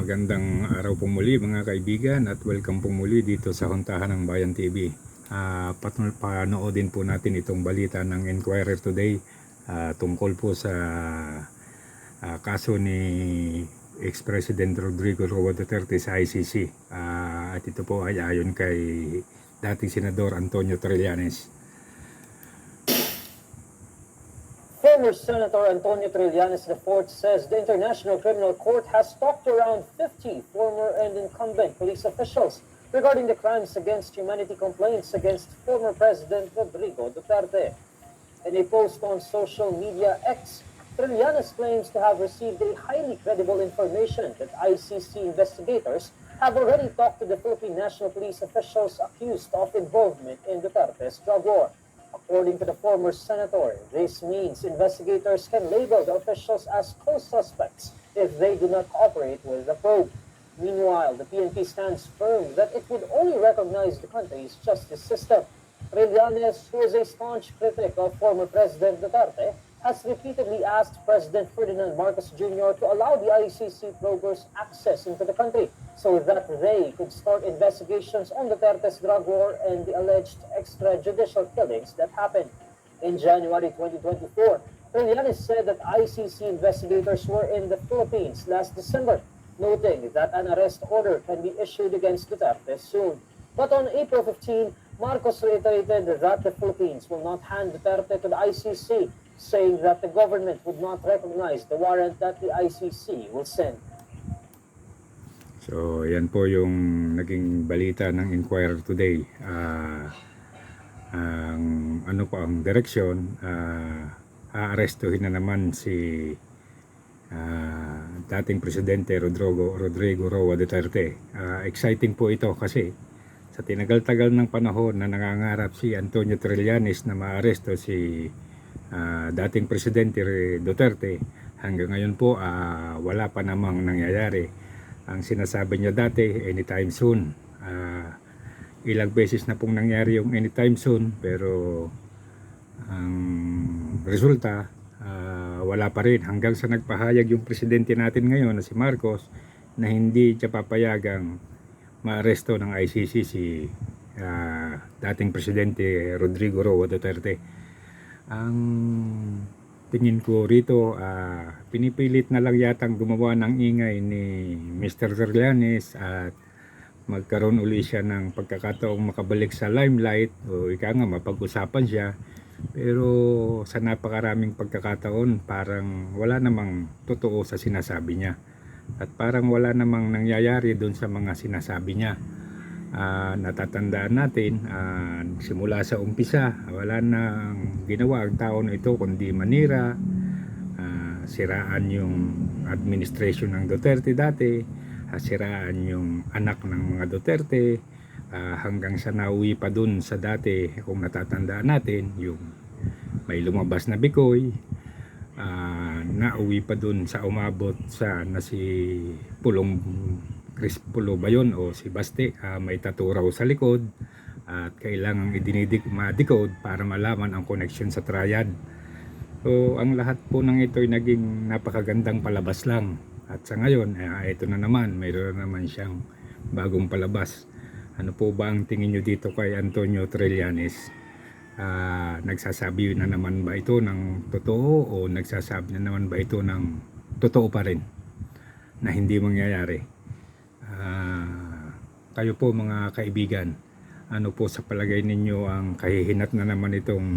Magandang araw po muli mga kaibigan at welcome po muli dito sa Huntahan ng Bayan TV. Panoodin po natin itong balita ng Inquirer Today tungkol po sa kaso ni ex-president Rodrigo Roa Duterte sa ICC. At ito po ay ayon kay dating senador Antonio Trillanes. Former Senator Antonio Trillanes IV says the International Criminal Court has talked to around 50 former and incumbent police officials regarding the crimes against humanity complaints against former President Rodrigo Duterte. In a post on social media X, Trillanes claims to have received a highly credible information that ICC investigators have already talked to the Philippine National Police officials accused of involvement in Duterte's drug war. According to the former senator, this means investigators can label the officials as co-suspects if they do not cooperate with the probe. Meanwhile, the PNP stands firm that it would only recognize the country's justice system. Trillanes, who is a staunch critic of former President Duterte, has repeatedly asked President Ferdinand Marcos Jr. to allow the ICC probers access into the country so that they could start investigations on Duterte's drug war and the alleged extrajudicial killings that happened. In January 2024, Trillanes said that ICC investigators were in the Philippines last December, noting that an arrest order can be issued against Duterte soon. But on April 15, Marcos reiterated that the Philippines will not hand Duterte to the ICC, saying that the government would not recognize the warrant that the ICC will send. So, yan po yung naging balita ng Inquirer Today. Ang ano po ang direksyon, aarestuhin na naman si dating presidente Rodrigo Roa Duterte. Exciting po ito kasi sa tinagal-tagal ng panahon na nangangarap si Antonio Trillanes na maaresto si dating presidente Duterte, hanggang ngayon po wala pa namang nangyayari. Ang sinasabi niya dati, anytime soon. Ilang beses na pong nangyari yung anytime soon, pero ang resulta wala pa rin, hanggang sa nagpahayag yung presidente natin ngayon na si Marcos na hindi siya papayagang maaresto ng ICC si dating presidente Rodrigo Roa Duterte. Ang tingin ko rito, pinipilit na lang yatang gumawa ng ingay ni Mr. Trillanes at magkaroon uli siya ng pagkakataong makabalik sa limelight o ika nga mapag-usapan siya. Pero sa napakaraming pagkakataon parang wala namang totoo sa sinasabi niya at parang wala namang nangyayari doon sa mga sinasabi niya. Natatandaan natin, simula sa umpisa wala nang ginawa ang tao na ito kundi manira, siraan yung administration ng Duterte dati, siraan yung anak ng mga Duterte, hanggang sa nauwi pa dun sa dati, kung natatandaan natin, yung may lumabas na bikoy, nauwi pa dun sa umabot sa na si Pulong Chris Pulo ba yun o si Baste, may tattoo raw sa likod at kailangang ma-decode para malaman ang connection sa triad. So ang lahat po ng ito ay naging napakagandang palabas lang, at sa ngayon ito na naman, mayroon na naman siyang bagong palabas. Ano po ba ang tingin nyo dito kay Antonio Trillanes? Nagsasabi na naman ba ito ng totoo o nagsasabi na naman ba ito ng totoo pa rin na hindi mangyayari? Kayo po mga kaibigan, ano po sa palagay ninyo ang kahihinat na naman itong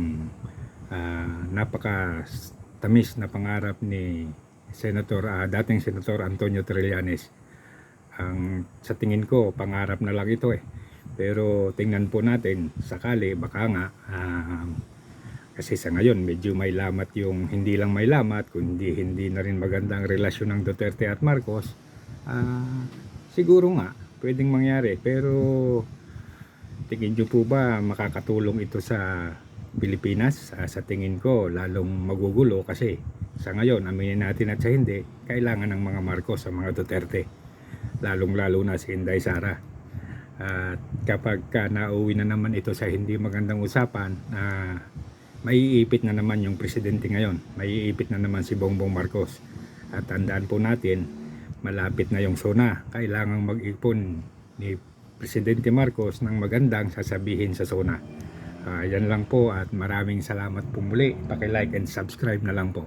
napaka-tamis na pangarap ni dating Senator Antonio Trillanes? Sa tingin ko, pangarap na lang ito pero tingnan po natin, sakali baka nga kasi sa ngayon medyo may lamat yung, hindi lang may lamat kundi hindi na rin magandang relasyon ng Duterte at Marcos. Siguro nga pwedeng mangyari, pero tingin nyo po ba makakatulong ito sa Pilipinas? Sa tingin ko lalong magugulo kasi sa ngayon, aminin natin at sa hindi, kailangan ng mga Marcos sa mga Duterte, lalong lalo na si Inday Sara. At kapag nauwi na naman ito sa hindi magandang usapan, maiipit na naman yung presidente ngayon, maiipit na naman si Bongbong Marcos. At tandaan po natin, malapit na yung SONA. Kailangang mag-ipon ni Presidente Marcos ng magandang sasabihin sa SONA. Yan lang po at maraming salamat po muli. Paki-like and subscribe na lang po.